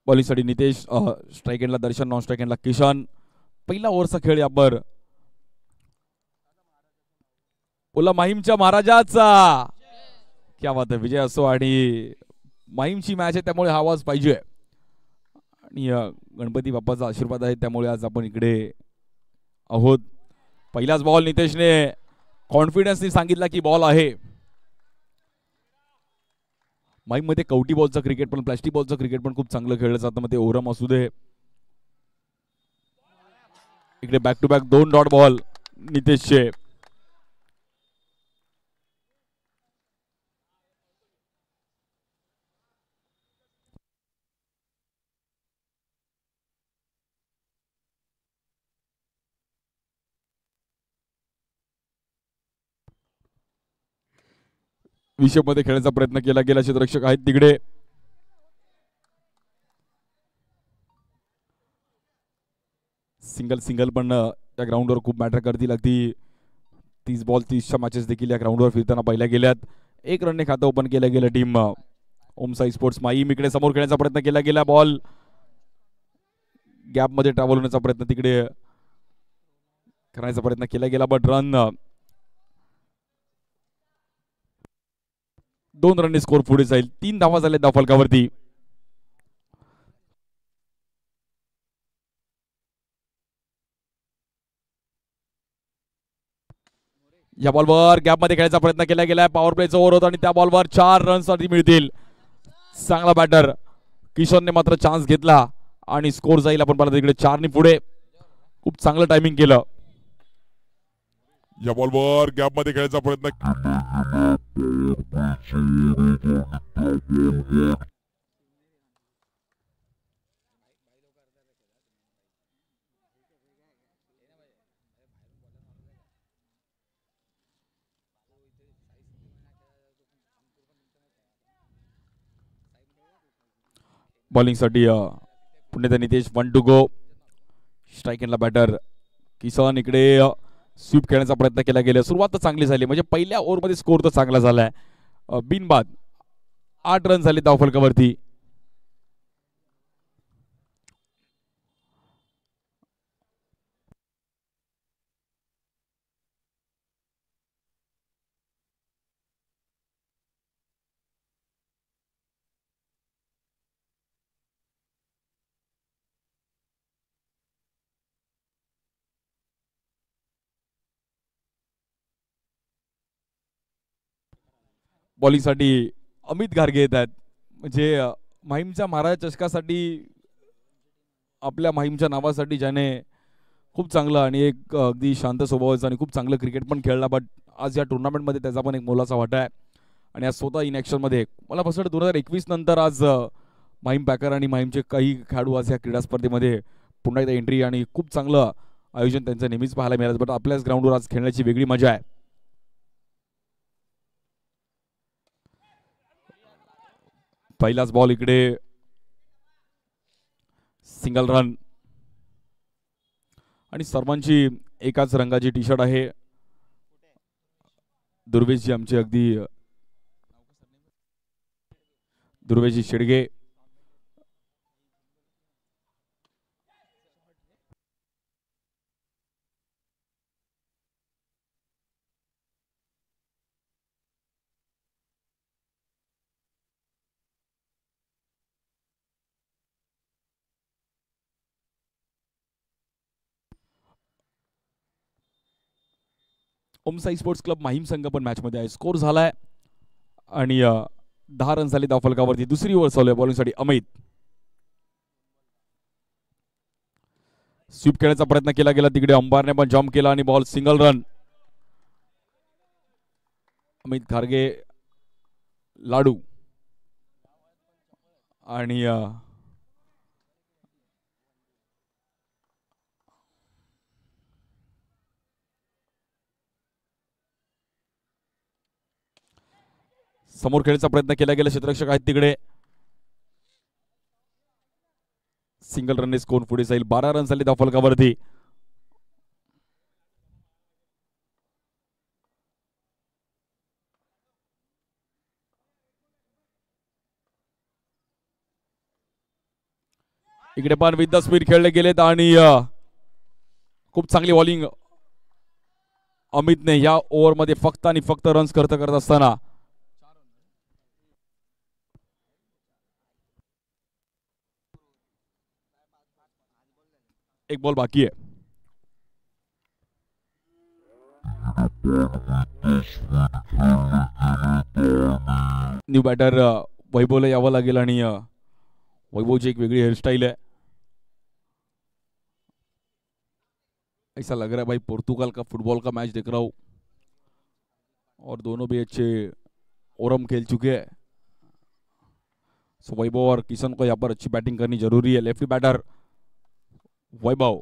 बॉलिंगसाठी Nitesh, strike एंडला दर्शन, non strike एंडला किशन. पहिला ओव्हरचा खेळ यावर बोला माहीमच्या महाराजाचा. क्या बात आहे, विजय असो. आणि माहीमची मॅच आहे त्यामुळे हा आवाज पाहिजे आणि गणपती बाप्पाचा आशीर्वाद आहे त्यामुळे आज आपण इकडे आहोत. पहिलाच बॉल नितेशने कॉन्फिडन्सने सांगितला की बॉल आहे. माहीममध्ये कवटी बॉलचं क्रिकेट पण प्लास्टिक बॉलचं क्रिकेट पण खूप चांगलं खेळलं जातं. मग ते ओरम असू दे. इकडे back to back 2 dot ball नितेशचे. विषयमध्ये खेळण्याचा प्रयत्न केला गेला. क्षेत्ररक्षक आहेत तिकडे. सिंगल पण या ग्राउंडवर खूप मॅटर करतील. अगदी 30 बॉल 30च्या मॅचेस देखील या ग्राउंडवर फिरताना पाहिल्या गेल्यात. 1 रनने खातं ओपन केलं गेलं टीम ओम साई स्पोर्ट्स माहीम. इकडे समोर खेळण्याचा प्रयत्न केला गेला. बॉल गॅपमध्ये ट्रॅव्हल होण्याचा प्रयत्न तिकडे करण्याचा प्रयत्न केला गेला. बट रन 2 रनने स्कोर पुढे जाईल. 3 धावा झाल्या धावफलकावरती. या बॉलवर गॅपमध्ये खेळायचा प्रयत्न केला गेलाय. पॉवर प्लेचा ओव्हर होता आणि त्या बॉलवर 4 रन्स मिळतील. चांगला बॅटर किशनने मात्र चान्स घेतला आणि स्कोर जाईल. आपण पाहिलं तिकडे 4 ने पुढे. खूप चांगलं टायमिंग केलं. या बॉलवर गॅपमध्ये खेळायचा प्रयत्न. बॉलिंगसाठी पुण्याचा नितेश 1 टू गो. स्ट्राईक एंडला बॅटर किसन. इकडे स्वीप खेळण्याचा प्रयत्न केला गेला. सुरुवात तर चांगली झाली म्हणजे पहिल्या ओव्हरमध्ये स्कोर तर चांगला झालाय. बिनबाद 8 रन झाले धावफलकावरती. बॉलिंगसाठी अमित घारगे येत आहेत. म्हणजे माहीमच्या महाराज चषकासाठी आपल्या माहीमच्या नावासाठी ज्याने खूप चांगलं आणि एक अगदी शांत स्वभावाचं आणि खूप चांगलं क्रिकेट पण खेळला. बट आज या टुर्नामेंटमध्ये त्याचा पण एक मोलाचा वाटा आहे. आणि आज स्वतः इन ॲक्शनमध्ये मला असं वाटतं 2021 नंतर आज माहीम पॅकर आणि माहीमचे काही खेळाडू आज या क्रीडा स्पर्धेमध्ये पुन्हा एकदा एंट्री आणि खूप चांगलं आयोजन त्यांचं नेहमीच पाहायला मिळालं. बट आपल्याच ग्राउंडवर आज खेळण्याची वेगळी मजा आहे. पहिलाच बॉल इकडे सिंगल रन आणि सर्वांची एकाच रंगाची टी शर्ट आहे. दुर्वेशजी आमचे अगदी दुर्वेशजी शेडगे. ओम साई स्पोर्ट्स क्लब माहीम संघ पण मॅचमध्ये आहे. स्कोर झालाय आणि 10 रन झाले धावफलकावरती. दुसरी ओव्हर चालू आहे बॉलिंगसाठी अमित. स्वीप खेळण्याचा प्रयत्न केला गेला. तिकडे अंपायरने पण जम्प केला आणि ball single run. Amit Kharge लाडू आणि समोर खेळण्याचा प्रयत्न केला गेला. क्षेत्ररक्षक आहेत तिकडे. सिंगल रनने स्कोर पुढे जाईल. 12 रन झाले धावफलकावरती. इकडे पण विथ द स्पीड खेळले गेलेत आणि खूप चांगली बॉलिंग अमितने या ओव्हरमध्ये फक्त आणि फक्त रन्स करत असताना एक बॉल बाकी आहे. न्यू बॅटर वैभवला यावं लागेल आणि वैभवची एक वेगळी हेअरस्टाईल है. ऐसा लग रहा है भाई पोर्तुगाल का फुटबॉल का मैच देख रहा हूँ और दोनों भी अच्छे ओरम खेल चुके हैं. सो वैभव और किशन को यहाँ पर अच्छी बैटिंग करनी जरूरी है. लेफ्टी बैटर वैभव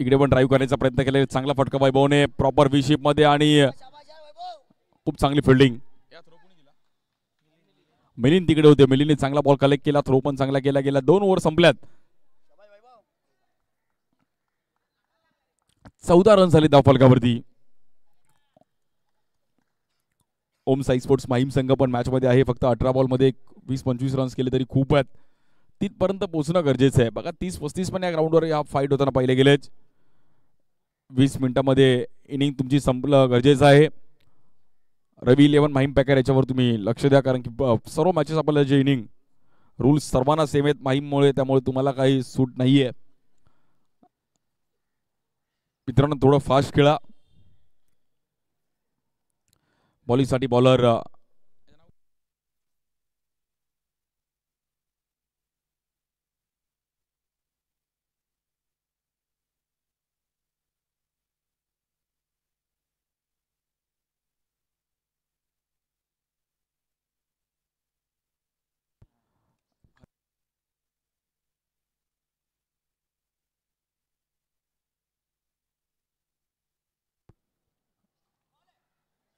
इकडे पण ड्राईव्ह करण्याचा प्रयत्न केला. चांगला फटका वैभवने प्रॉपर व्ही शेप मध्ये आणि खूप चांगली फिल्डिंग. मिलिंद तिकडे होते. मिलिंदने चांगला बॉल कलेक्ट केला. थ्रो पण चांगला केला गेला. 2 ओव्हर संपल्यात. 14 रन झाले धावफलकावरती. ओम साई स्पोर्ट्स माहीम संघ पण मॅच मध्ये आहे. फक्त 18 बॉल मध्ये 20-25 रन्स केले तरी खूप आहेत. तिथपर्यंत पोहोचणं गरजेचं आहे. बघा 30-35 पण या ग्राउंडवर या फाईट होताना पाहिले गेलेच. 20 मिनिटांमध्ये इनिंग तुमची संपलं गरजेचं आहे. रवी 11 माहीम पॅकर याच्यावर तुम्ही लक्ष द्या, कारण की सर्व मॅचेस आपल्याला जे इनिंग रूल्स सर्वांना सेम आहेत माहीममुळे, त्यामुळे तुम्हाला काही सूट नाहीये. मित्रांनो थोडं फास्ट खेळा. बॉलिंगसाठी बॉलर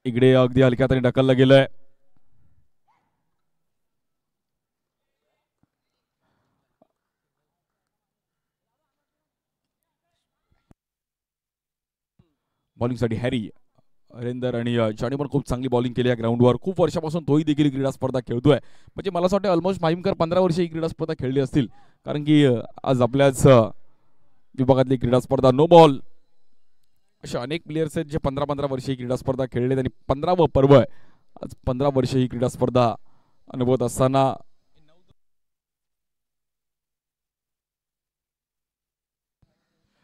इकडे अगदी हलक्यात आणि ढकललं गेलंय. बॉलिंगसाठी हॅरी हरेंदर आणि ज्याने पण खूप चांगली बॉलिंग केली या ग्राउंडवर. खूप वर्षापासून तोही देखील क्रीडा स्पर्धा खेळतोय. म्हणजे मला असं वाटतं ऑलमोस्ट माहीमकर 15 वर्ष ही क्रीडा स्पर्धा खेळली असतील, कारण की आज आपल्याच विभागातली क्रीडा स्पर्धा नो बॉल असे अनेक प्लेयर्स आहेत जे 15-15 वर्ष ही क्रीडा स्पर्धा खेळलेत आणि 15वं पर्व आहे. आज 15 वर्ष ही क्रीडा स्पर्धा अनुभवत असताना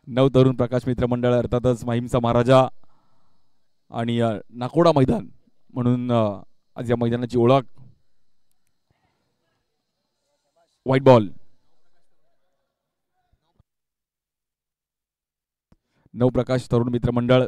9 तरुण प्रकाश मित्र मंडळ अर्थातच माहीमचा महाराजा आणि नाकोडा मैदान म्हणून आज या मैदानाची ओळख. White ball. नवप्रकाश तरुण मित्र मंडळ.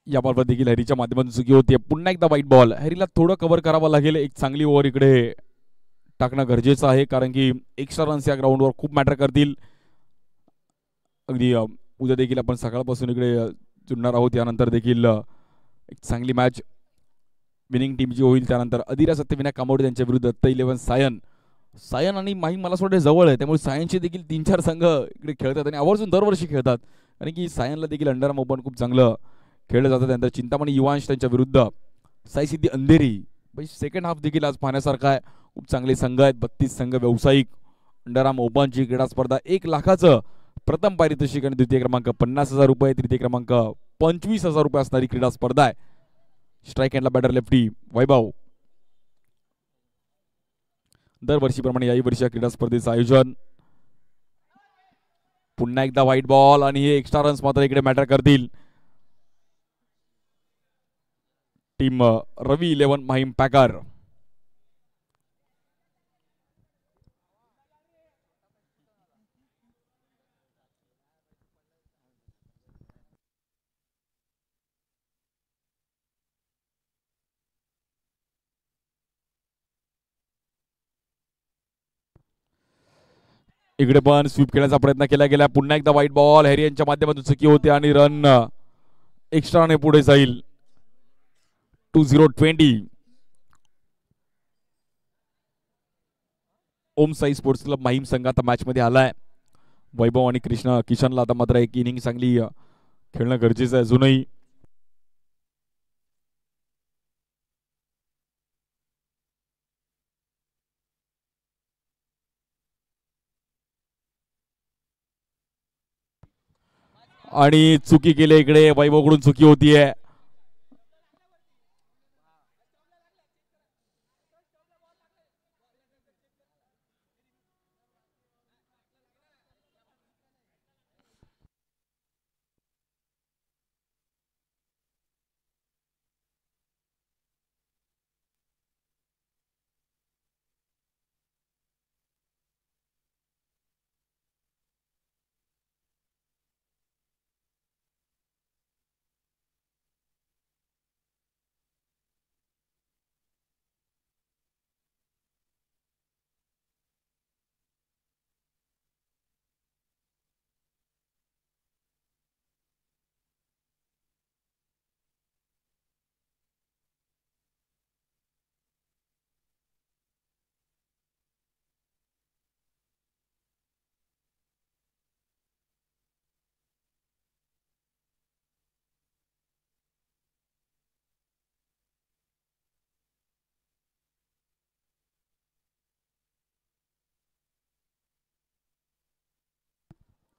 या बॉलवर देखील हॅरीच्या माध्यमातून चुकी होती. पुन्हा एकदा व्हाईट बॉल. हॅरीला थोडं कव्हर करावं लागेल. एक चांगली ओव्हर इकडे टाकणं गरजेचं आहे, कारण की एक्स्ट्रा रन्स या ग्राउंडवर खूप मॅटर करतील. अगदी उद्या देखील आपण सकाळपासून इकडे जुळणार आहोत. यानंतर देखील एक चांगली मॅच विनिंग टीमची होईल. त्यानंतर अदिरा सत्यविनायक कामोडे त्यांच्या विरुद्ध दत्त 11 सायन. सायन आणि माहीम मला असं वाटतं जवळ आहे, त्यामुळे सायनचे देखील 3-4 संघ इकडे खेळतात आणि आवर्जून दरवर्षी खेळतात, कारण की सायनला देखील अंडरआर्म ओपन खूप चांगलं खेळलं जातं. त्यानंतर चिंतामणी युवांश त्यांच्या विरुद्ध साईसिद्धी अंधेरी. सेकंड हाफ देखील आज पाहण्यासारखा आहे. खूप चांगले संघ आहेत. 32 संघ व्यावसायिक. अंडरआर्म ओपनची क्रीडा स्पर्धा. 1 लाखाचं प्रथम पारितोषिक आणि द्वितीय क्रमांक 50,000 रुपये, तृतीय क्रमांक 25,000 रुपये असणारी क्रीडा स्पर्धा आहे. स्ट्राईक हँडला बॅटर लेफ्टी वैभव. दरवर्षीप्रमाणे याही वर्षी क्रीडा स्पर्धेचं आयोजन. पुन्हा एकदा व्हाईट बॉल आणि हे एक्स्ट्रा रन्स मात्र इकडे मॅटर करतील. टीम रवी 11 माहीम पॅकर. इकडे पण स्वीप खेळण्याचा प्रयत्न केला गेला. पुन्हा एकदा व्हाईट बॉल. हॅरी यांच्या माध्यमातून चुकी होते आणि रन एक्स्ट्राने पुढे जाईल. 2020. ओम साई स्पोर्ट्स क्लब माहीम संघ आता मॅच मध्ये आलाय. वैभव आणि किशनला आता मात्र एक इनिंग चांगली खेळणं गरजेचं आहे अजूनही. आणि चुकी केली इकडे. वैभवकडून चुकी होतीये.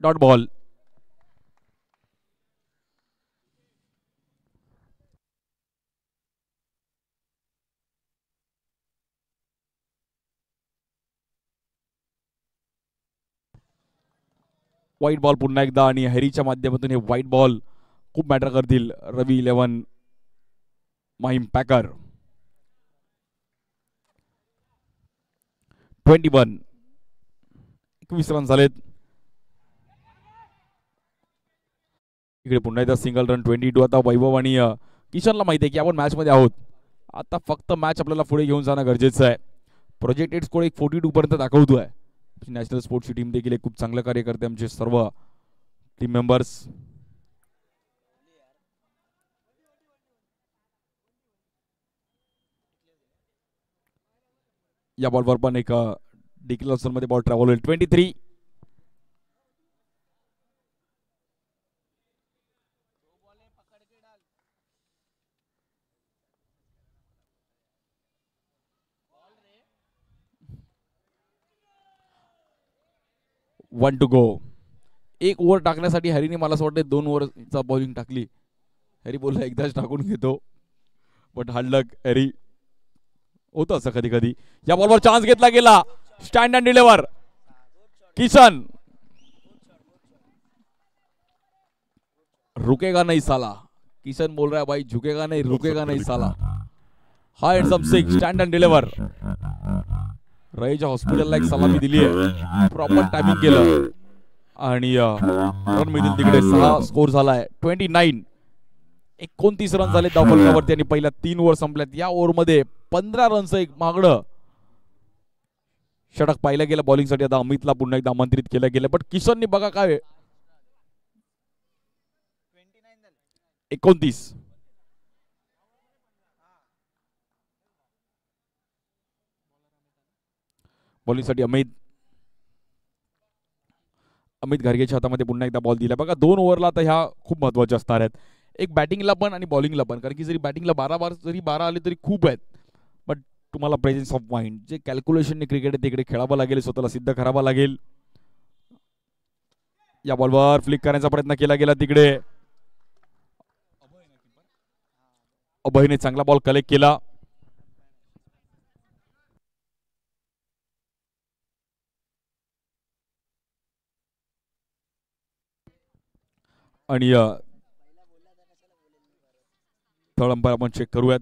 Dot ball. व्हाईट बॉल पुन्हा एकदा आणि हॅरीच्या माध्यमातून हे व्हाईट बॉल खूप मॅटर करतील. रवी 11 माहीम पॅकर. 21 रन झालेत. इकडे पुन्हा एकदा सिंगल रन. 22. आता वैभव आणि किशनला माहिती आहे की आपण मॅच मध्ये आहोत. आता फक्त मॅच आपल्याला पुढे घेऊन जाणं गरजेचं आहे. प्रोजेक्टेड स्कोर एक 42 पर्यंत दाखवतोय. नॅशनल स्पोर्ट्सची टीम देखील खूप चांगलं कार्य करते. आमचे सर्व टीम मेंबर्स. या बॉलवर पण एक डिक्लेरेशन मध्ये बॉल ट्रॅव्हल होईल. 23. One to go. एक ओव्हर टाकण्यासाठी हॅरीने मला असं वाटतं 2 ओव्हरचा बॉलिंग टाकली. हॅरी बोलला एकदाच टाकून घेतो. But hard luck Harry. होतं असं कधी कधी. या बॉलवर चान्स घेतला गेला. Stand and deliver. किशन. रुकेगा नहीं साला. किशन बोल रहा है भाई झुकेगा नहीं रुकेगा नहीं साला. हा हँडसम 6. Stand and deliver. रईच्या हॉस्पिटलला एक सलामी दिली आहे. प्रॉपर टायमिंग केलं आणि रन मिळतील तिकडे. 6 स्कोर झालाय. 29. 29 रन झाले धावफलकावरती आणि पहिल्या 3 ओव्हर संपल्यात. या ओव्हरमध्ये 15 रनचं एक मागणं षटक पाहिलं गेलं बॉलिंगसाठी. आता अमितला पुन्हा एकदा आमंत्रित केलं गेलं. पण किशननी बघा काय 29. बॉलिंगसाठी अमित घारगेच्या हातामध्ये पुन्हा एकदा बॉल दिला. बघा 2 ओव्हरला आता ह्या खूप महत्वाच्या असणार आहेत. एक बॅटिंगला पण आणि बॉलिंगला पण. कारण की जरी बॅटिंगला 12 आले तरी खूप आहेत. बट तुम्हाला प्रेझेन्स ऑफ माइंड जे कॅल्क्युलेशन क्रिकेट आहे तिकडे खेळावं लागेल. स्वतःला सिद्ध करावं लागेल. या बॉलवर फ्लिक करण्याचा प्रयत्न केला गेला तिकडे. अभयने चांगला बॉल कलेक्ट केला. आणि थर्ड अंपायर आपण चेक करूयात.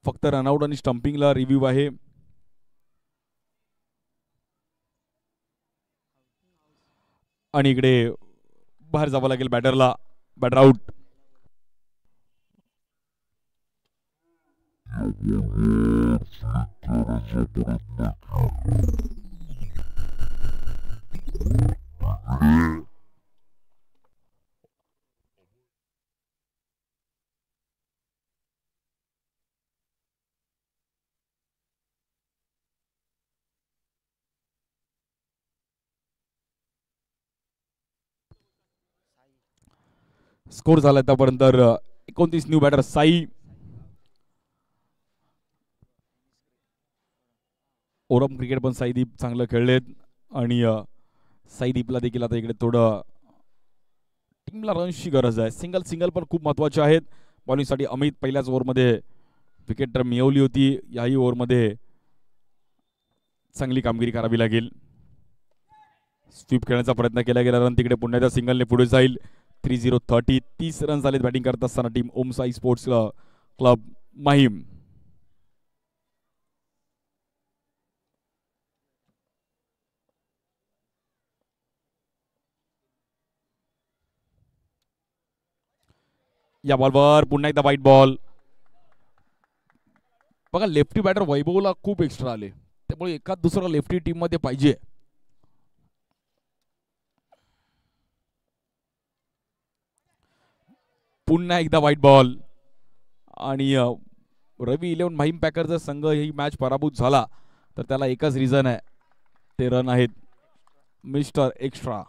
फक्त रनआउट आणि स्टंपिंगला रिव्ह्यू आहे. आणि इकडे बाहेर जावं लागेल बॅटरला. Batter out. स्कोर झाला आतापर्यंत 29 न्यू बॅटर साई ओरम क्रिकेट पण साईदीप चांगलं खेळलेत आणि साईदीपला देखील आता इकडे थोडं टीमला रन्सची गरज आहे. सिंगल पण खूप महत्वाचे आहेत. बॉलिंगसाठी अमित पहिल्याच ओव्हरमध्ये विकेट मिळवली होती. याही ओव्हरमध्ये चांगली कामगिरी करावी लागेल. स्वीप खेळण्याचा प्रयत्न केला गेला. रन तिकडे पुण्याच्या सिंगलने पुढे जाईल. 30-30 30 रन झालेत बॅटिंग करत असताना टीम ओम साई स्पोर्ट्स क्लब माहीम. या बॉलवर पुन्हा एकदा वाईट बॉल. बघा लेफ्टी बॅटर वैभवला खूप एक्स्ट्रा आले, त्यामुळे एखाद दुसरा लेफ्टी टीम मध्ये पाहिजे. पुन्हा एकदा व्हाईट बॉल आणि रवी 11 माहीम पॅकरचा संघ ही मॅच पराभूत झाला तर त्याला एकच रिझन आहे, ते रन आहेत मिस्टर एक्स्ट्रा.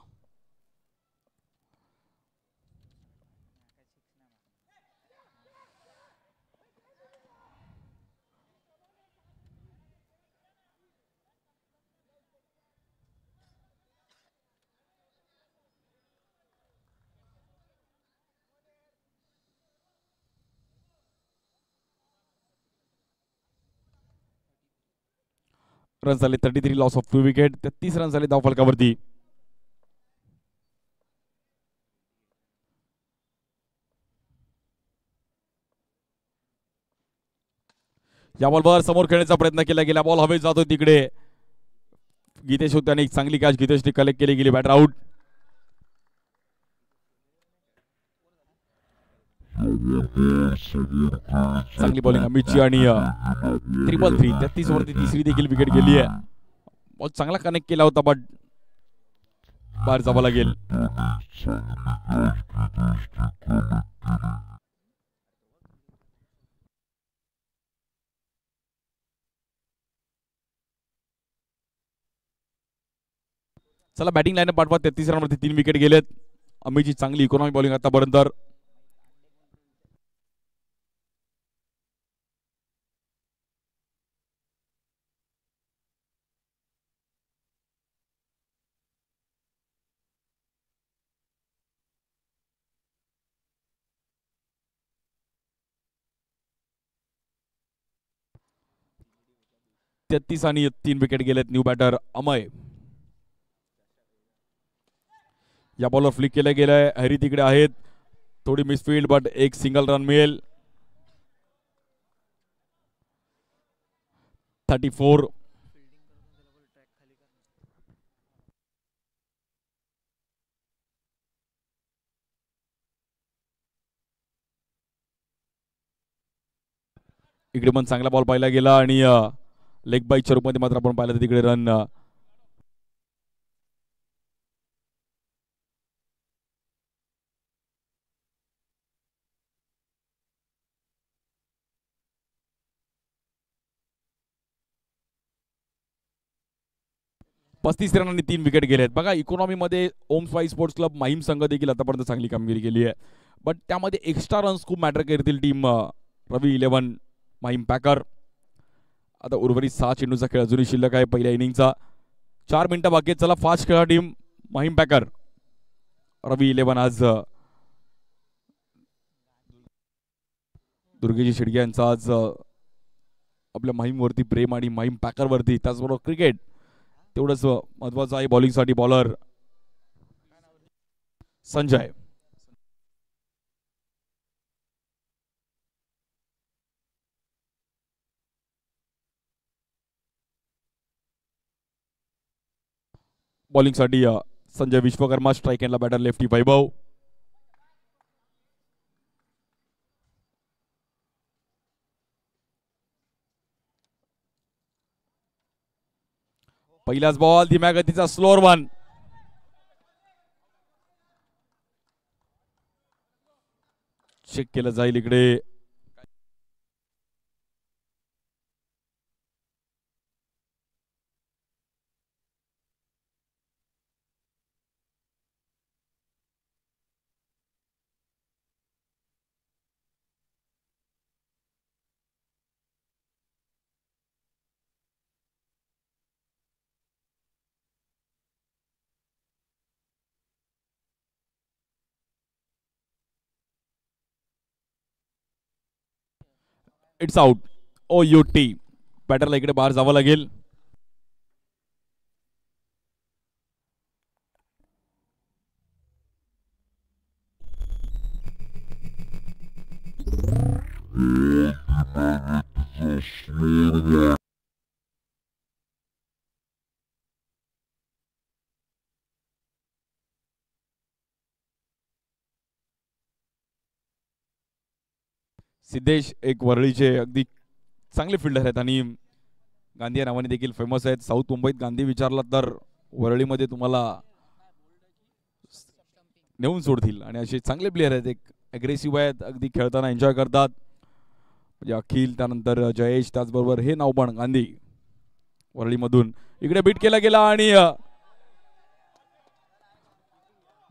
रन झाले 33 लॉस ऑफ 2 विकेट. 33 रन झाले धावफलकावरती. या बॉलवर समोर खेळण्याचा प्रयत्न केला गेला. बॉल हवेत जातो तिकडे. गीतेश होते आणि एक चांगली कॅच गीतेशने कलेक्ट केली गेली. Batter out. चांगली बॉलिंग अमितची आणि 3-3. 33 वरती तिसरी देखील विकेट गेली आहे. बॉल चांगला कनेक्ट केला होता बट बाहेर जावं लागेल. चला बॅटिंग लाईन पाठवा. 33 रनवरती 3 विकेट गेलेत. अमितची चांगली इकॉनॉमी बॉलिंग आतापर्यंत. आणि 3 विकेट गेलेत. New batter Amay. या बॉलवर फ्लिक केलं गेलंय. हरी तिकडे आहेत. थोडी मिसफिल्ड बट एक सिंगल रन मिळेल. 34. इकडे पण चांगला बॉल पाहिला गेला आणि लेग बाईच्या रूपमध्ये मात्र आपण पाहिलं तिकडे रन. पस्तीस रनांनी 3 विकेट गेलेत. बघा इकॉनॉमी मध्ये ओम साई स्पोर्ट्स क्लब माहीम संघ देखील आतापर्यंत चांगली कामगिरी केली आहे, बट त्यामध्ये एक्स्ट्रा रन्स खूप मॅटर करतील टीम रवी 11 माहीम पॅकर. आता उर्वरित 6 चेंडूचा खेळ अजूनही शिल्लक आहे पहिल्या इनिंगचा. 4 मिनिटं बाकी आहेत. चला फास्ट खेळा टीम माहीम पॅकर. रवी 11 आज दुर्गेजी शिडगे यांचा आज आपल्या माहीम वरती प्रेम आणि माहीम पॅकर वरती, त्याचबरोबर क्रिकेट तेवढंच महत्वाचं आहे. बॉलिंगसाठी बॉलर संजय. बॉलिंगसाठी संजय विश्वकर्मा. स्ट्राइक एंडला बॅटर लेफ्टी वैभव. पहिलाच बॉल धीम्या गतीचा स्लोअर वन. चेक केलं जाईल इकडे. It's out. OUT. बॅटरला इकडे बाहेर जावं लागेल. सिद्धेश एक वरळीचे अगदी चांगले फिल्डर आहेत आणि गांधी या नावाने देखील फेमस आहेत. साऊथ मुंबईत गांधी विचारला तर वरळीमध्ये तुम्हाला नेऊन सोडतील आणि असे चांगले प्लेयर आहेत. एक अग्रेसिव्ह आहेत, अगदी खेळताना एन्जॉय करतात. म्हणजे अखिल, त्यानंतर जयेश, त्याचबरोबर हे नाव पण गांधी वरळीमधून. इकडे बीट केला गेला आणि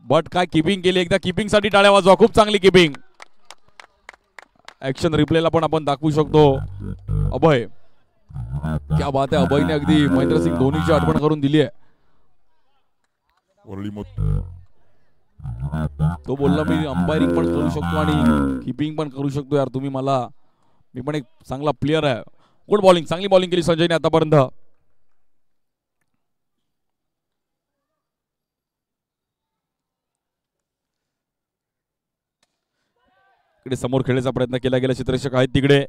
बट काय किपिंग केली. एकदा किपिंग साठी टाळ्या वाजवा. खूप चांगली किपिंग. ऍक्शन रिप्लेला पण आपण दाखवू शकतो. अभय, क्या बात आहे. अभयने अगदी महेंद्रसिंग धोनीची आठवण करून दिली आहे. तो बोलला मी अंपायरिंग पण करू शकतो आणि किपिंग पण करू शकतो यार, तुम्ही मला, मी पण एक चांगला प्लेअर आहे. गुड बॉलिंग, चांगली बॉलिंग केली संजयने आतापर्यंत. इकडे समोर खेळण्याचा प्रयत्न केला गेला. चित्ररक्षक आहेत तिकडे.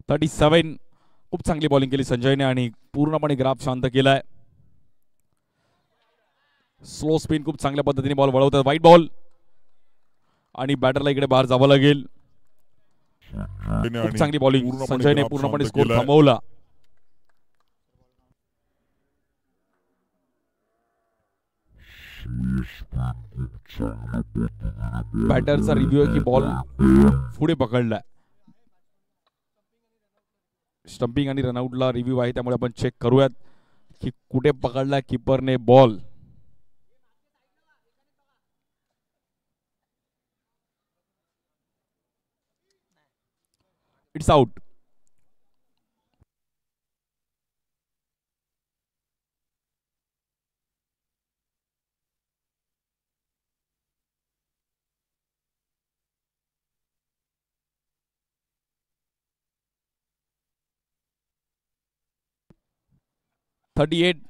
.37. खूप चांगली बॉलिंग केली संजयने आणि पूर्णपणे ग्राफ शांत केलाय. स्लो स्पिन खूप चांगल्या पद्धतीने बॉल वळवतात. वाईट बॉल आणि बॅटरला इकडे बाहेर जावं लागेल. खूप चांगली बॉलिंग संजयने पूर्णपणे स्कोर थांबवला. बॅटरचा रिव्ह्यू आहे की बॉल पुढे पकडलाय. स्टंपिंग आणि रनआउटला रिव्ह्यू आहे, त्यामुळे आपण चेक करूयात की कुठे पकडला कीपरने ball. It's out. .38.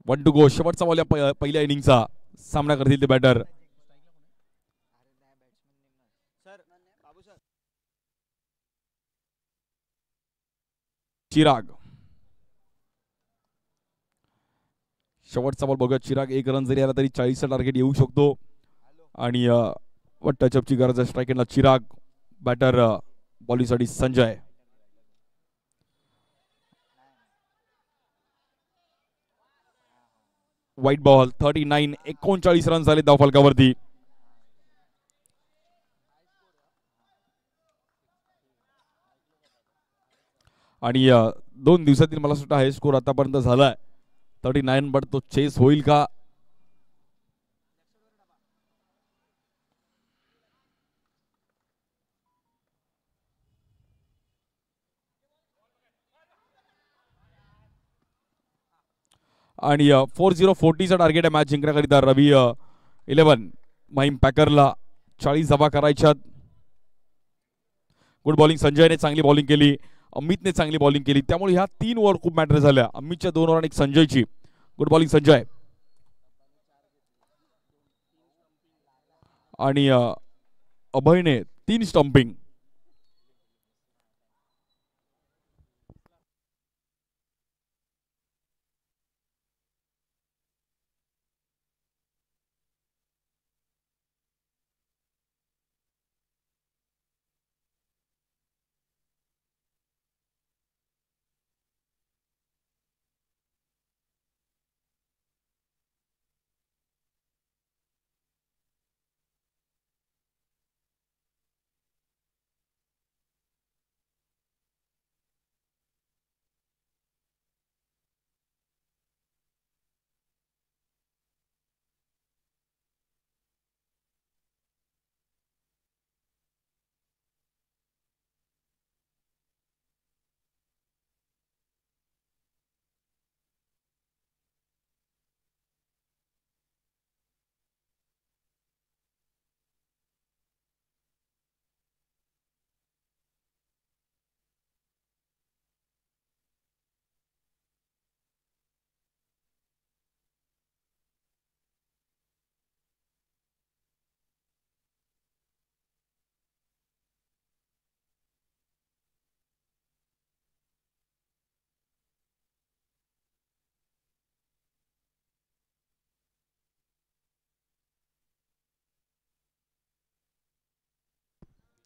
One to go. शेवटचा बॉल या पहिल्या इनिंगचा सामना करतील ते बॅटर. चिराग. शेवटचा बॉल बघूया. चिराग एक रन जरी आला तरी 40चा टार्गेट येऊ शकतो आणि टचअपची गरज आहे. स्ट्राईक एंडला चिराग. बॅटर बॉलिंगसाठी संजय. वाईट बॉल. 39. 39 रन झाले धावफलकावरती. आणि 2 दिवसातील मला सुद्धा हाय स्कोर आतापर्यंत झालाय 39, बट तो चेस होईल का? आणि 4040चा टार्गेट आहे मॅच जिंकण्याकरिता रवी 11 माहीम पॅकरला 40 धावा करायच्यात. गुड बॉलिंग, संजयने चांगली बॉलिंग केली, अमितने चांगली बॉलिंग केली, त्यामुळे ह्या 3 ओव्हर खूप मॅटर झाल्या. अमितच्या 2 ओव्हर आणि एक संजयची. Good bowling Sanjay. आणि अभयने 3 स्टंपिंग.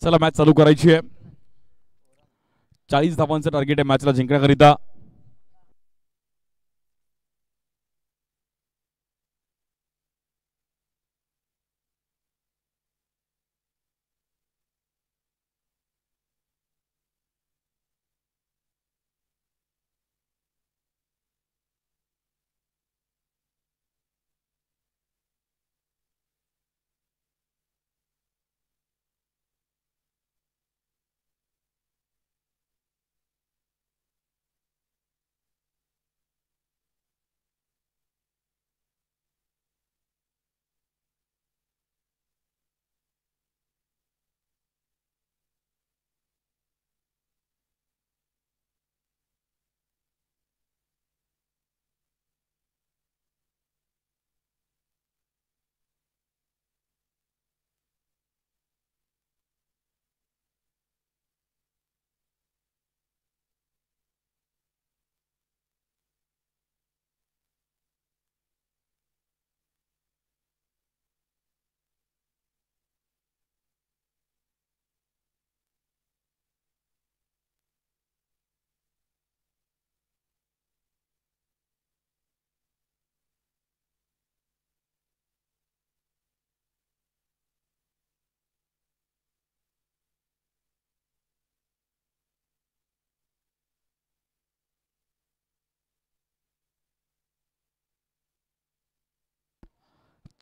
चला मॅच चालू करायची आहे. 40 धावांचं टार्गेट आहे मॅचला जिंकण्याकरिता.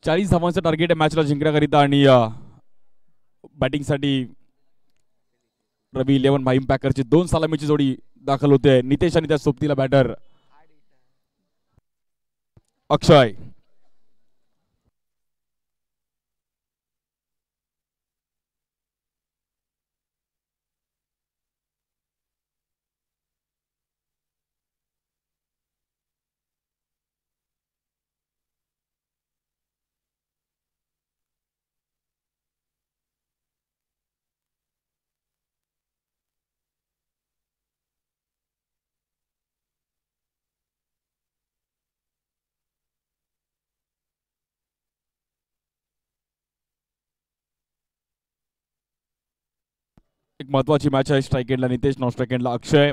चाळीस धावांचं टार्गेट आहे मॅचला जिंकण्याकरिता. आणि बॅटिंगसाठी रवी 11 माहीम पॅकरची 2 सलामीची जोडी दाखल होते. नितेश आणि त्या सोबतीला बॅटर अक्षय. एक महत्वाची मॅच आहे. स्ट्राईक एंडला नितेश, नॉन स्ट्राईक एंडला अक्षय.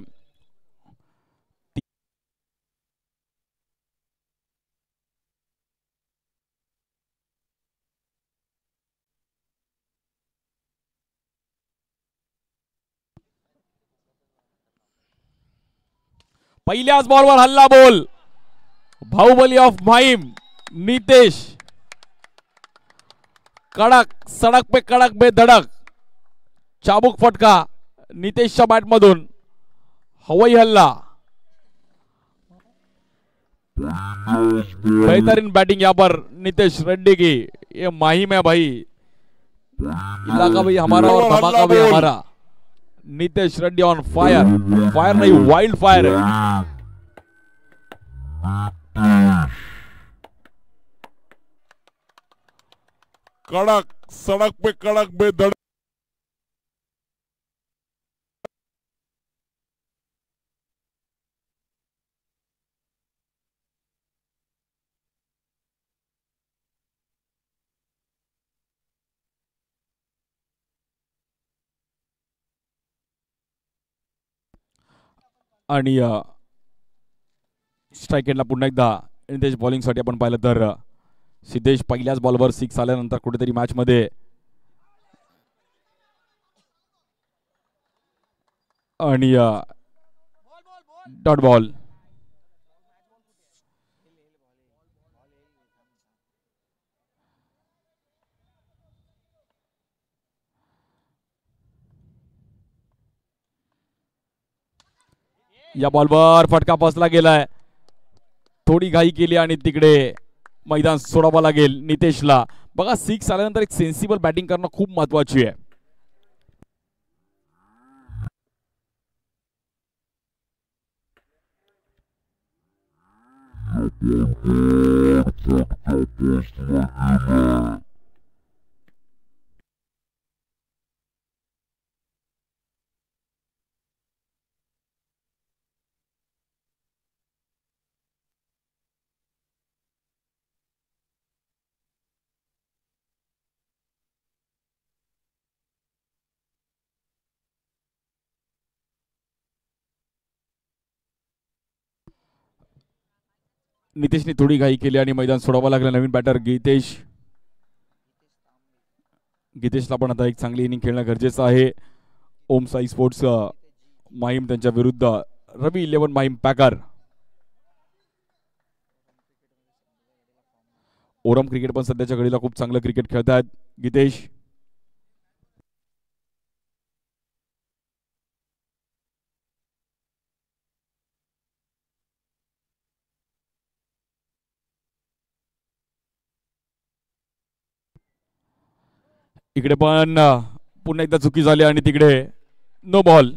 पहिल्याच बॉलवर हल्ला बोल. बाहुबली ऑफ माहीम नितेश. कडक सडक पे कडक बे धडक. चाबुक फटका नितेशच्या बॅट मधून. हवाई हल्ला. बेहतरीन बैटिंग यहाँ पर नितेश रेड्डी की. ये माहिम है भाई. इलाका भी हमारा और धमाका भी हमारा. Nitesh Reddy on fire. Fire नहीं वाइल्ड फायर है. कड़क सड़क पे कड़क बेधड़क. आणि स्ट्राईक एंडला पुन्हा एकदा नितेश बॉलिंग साठी आपण पाहिलं तर सिद्धेश पहिल्याच बॉलवर 6 आल्यानंतर कुठेतरी मॅच मध्ये आणि डॉट बॉल. या बॉलवर फटका बसला गेलाय. थोडी घाई केली आणि तिकडे मैदान सोडावं लागेल नितेशला. बघा 6 आल्यानंतर एक सेन्सिबल बॅटिंग करणं खूप महत्वाची आहे. नितेशने थोडी घाई केली आणि मैदान सोडावं लागलं. नवीन बॅटर गीतेशला पण आता एक चांगली इनिंग खेळणं गरजेचं आहे. ओम साई स्पोर्ट्स माहीम त्यांच्या विरुद्ध रवी 11 माहीम पॅकर. ओरम क्रिकेट पण सध्याच्या घडीला खूप चांगलं क्रिकेट खेळतात गीतेश. इकडे पण पुन्हा एकदा चुकी झाली आणि तिकडे नो बॉल.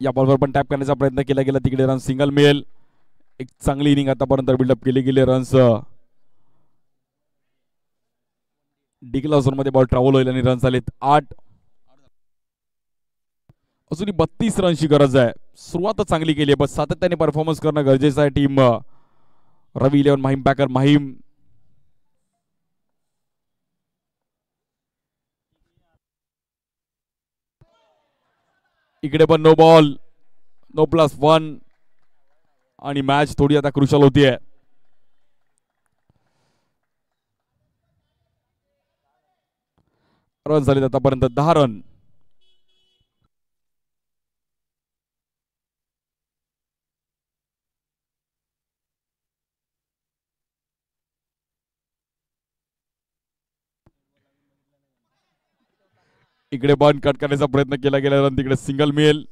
या बॉलवर पण टॅप करण्याचा प्रयत्न केला गेला. तिकडे रन सिंगल मिळेल. एक चांगली इनिंग आतापर्यंत बिल्डअप केली गेली. रन्स डिक्लास मध्ये बॉल ट्रॅव्हल होईल आणि रन्स आलेत 8. अजूनही 32 रनची गरज आहे. सुरुवातच चांगली केली आहे, बस सातत्याने परफॉर्मन्स करणं गरजेचं आहे. टीम रवी 11 माहीम पॅकर माहीम. इकडे पण नो बॉल. नो +1 आणि मॅच थोडी आता क्रुशल होतीये. रन झाले आतापर्यंत 10 रन. इकडे बॉल कट करण्याचा प्रयत्न केला गेला. रन तिकडे सिंगल मिळेल.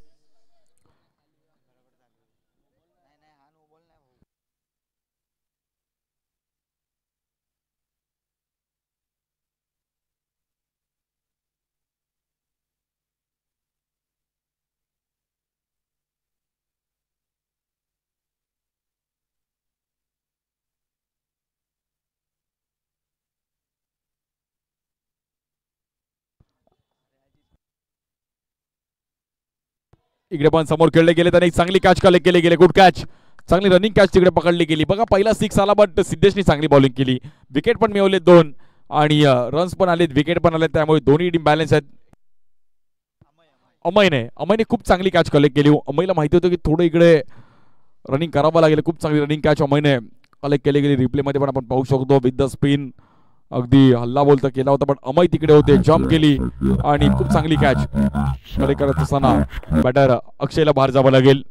इकडे पण समोर खेळले गेले. त्याने एक चांगली कॅच कलेक्ट केली गेली. Good catch. चांगली रनिंग कॅच तिकडे पकडली गेली. बघा पहिला 6 आला, बट सिद्धेशने चांगली बॉलिंग केली. विकेट पण मिळवले 2 आणि रन्स पण आलेत, विकेट पण आले. त्यामुळे दोन्ही टीम बॅलन्स आहेत. अमयने खूप चांगली कॅच कलेक्ट केली. अमयला माहिती होतं की थोडं इकडे रनिंग करावं लागेल. खूप चांगली रनिंग कॅच अमयने कलेक्ट केली गेली. रिप्लेमध्ये पण आपण पाहू शकतो विथ द स्पिन अगदी हल्ला बोलता केला होता, पण अमय तिकडे होते, जम्प केली आणि खूप चांगली कॅच कलेक्ट करत असताना बॅटर अक्षयला बाहेर जावं लागेल.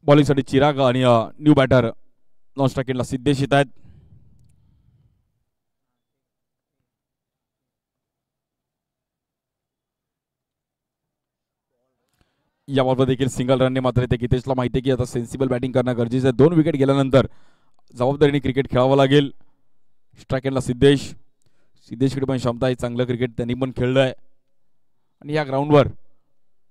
बॉलिंगसाठी चिराग आणि न्यू बॅटर नॉन स्ट्रायकिंगला सिद्धेश येत आहेत. या बॉलवर देखील सिंगल रनने मात्र ते गीतेशला माहिती आहे की आता सेन्सिबल बॅटिंग करणं गरजेचं आहे. 2 विकेट गेल्यानंतर जबाबदारीने क्रिकेट खेळावं लागेल. स्ट्रायकिंगला सिद्धेश. सिद्धेशकडे पण क्षमता आहे, चांगलं क्रिकेट त्यांनी पण खेळलं आहे आणि या ग्राउंडवर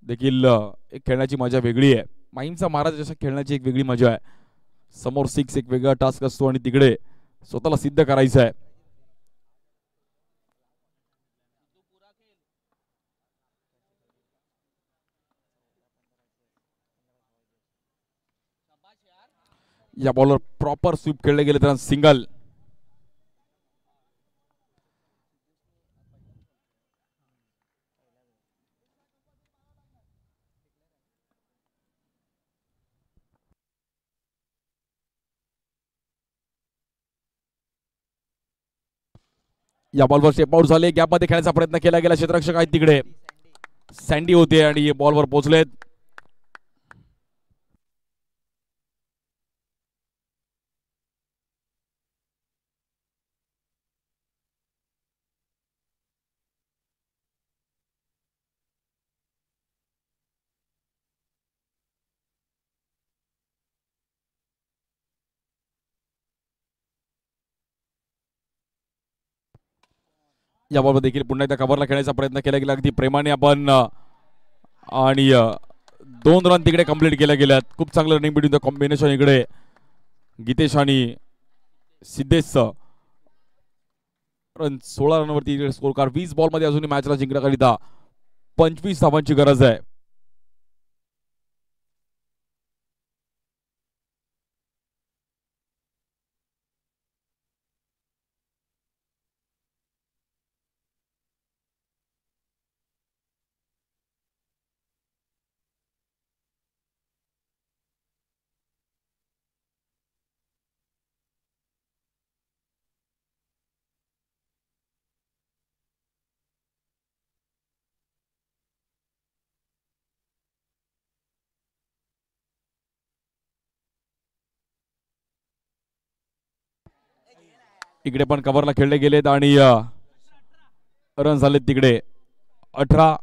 देखील एक खेळण्याची मजा वेगळी आहे. माहीमचा महाराज जसं खेळण्याची एक वेगळी मजा आहे. समोर 6 एक वेगळा टास्क असतो आणि तिकडे स्वतःला सिद्ध करायचं आहे. या बॉलवर प्रॉपर स्वीप खेळले गेले तर सिंगल. या बॉलवर स्टेप आउट झाले. गॅपमध्ये खेळण्याचा प्रयत्न केला गेला. क्षेत्ररक्षक आहेत तिकडे, सँडी होते आणि बॉलवर पोहोचलेत. या बॉलवर देखील पुन्हा एकदा कव्हरला खेळण्याचा प्रयत्न केला गेला अगदी प्रेमाने आपण आणि 2 रन तिकडे कंप्लीट केल्या गेल्यात. खूप चांगलं रनिंग बिटवीन द कॉम्बिनेशन इकडे गीतेश आणि सिद्धेश. रन 16 रनवरती इकडे स्कोर कार्ड. 20 बॉलमध्ये अजूनही मॅचला जिंकण्याकरिता 25 धावांची गरज आहे. इकडे पण कव्हरला खेळले गेलेत आणि रन झालेत तिकडे 18.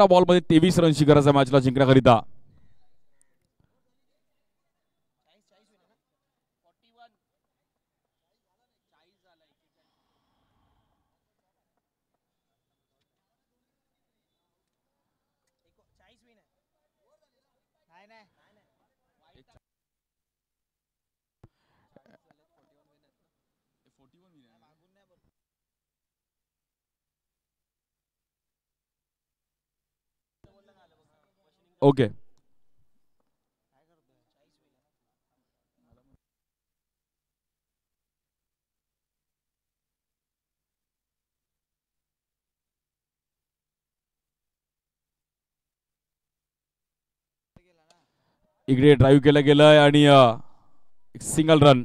बॉलमध्ये 23 रनची गरज आहे मॅचला जिंकण्याकरिता. ओके. इकडे ड्राईव्ह केलं गेलंय आणि सिंगल रन.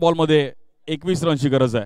बॉलमध्ये 21 रनची गरज आहे.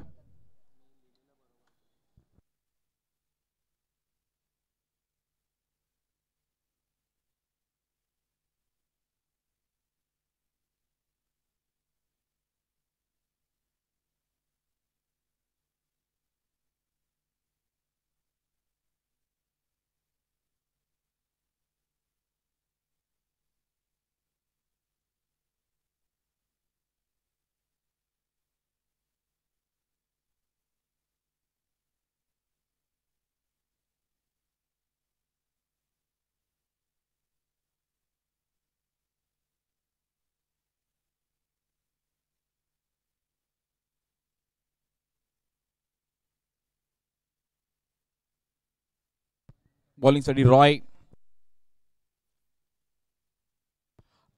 बॉलिंगसाठी रॉय.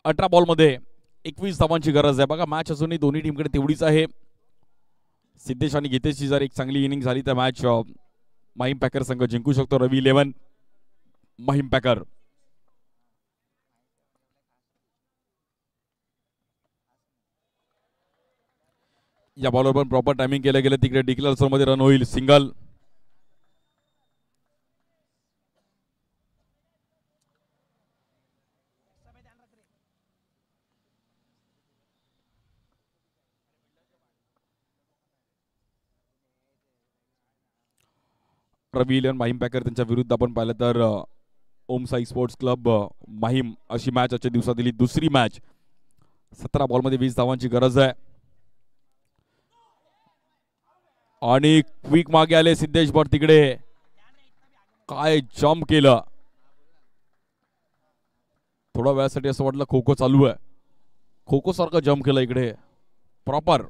18 बॉलमध्ये 21 धावांची गरज आहे. बघा मॅच अजूनही दोन्ही टीमकडे तेवढीच आहे. सिद्धेश आणि गीतेशची जर एक चांगली इनिंग झाली तर मॅच माहीम पॅकर संघ जिंकू शकतो. रवी 11 माहीम पॅकर. या बॉलवर पण प्रॉपर टायमिंग केलं गेलं. तिकडे डिक्लेअर मध्ये रन होईल. सिंगल. रवी 11 माहीम पॅकर त्यांच्या विरुद्ध आपण पाहिलं तर ओम साई स्पोर्ट्स क्लब माहीम अशी मॅच आजच्या दिवसातली दुसरी मॅच. 17 बॉलमध्ये 20 धावांची गरज आहे. आणि क्विक मागे आले सिद्धेश भट. तिकडे काय जम्प केलं. थोड्या वेळासाठी असं वाटलं खो खो चालू आहे. खो खो सारखं जम्प केलं इकडे प्रॉपर.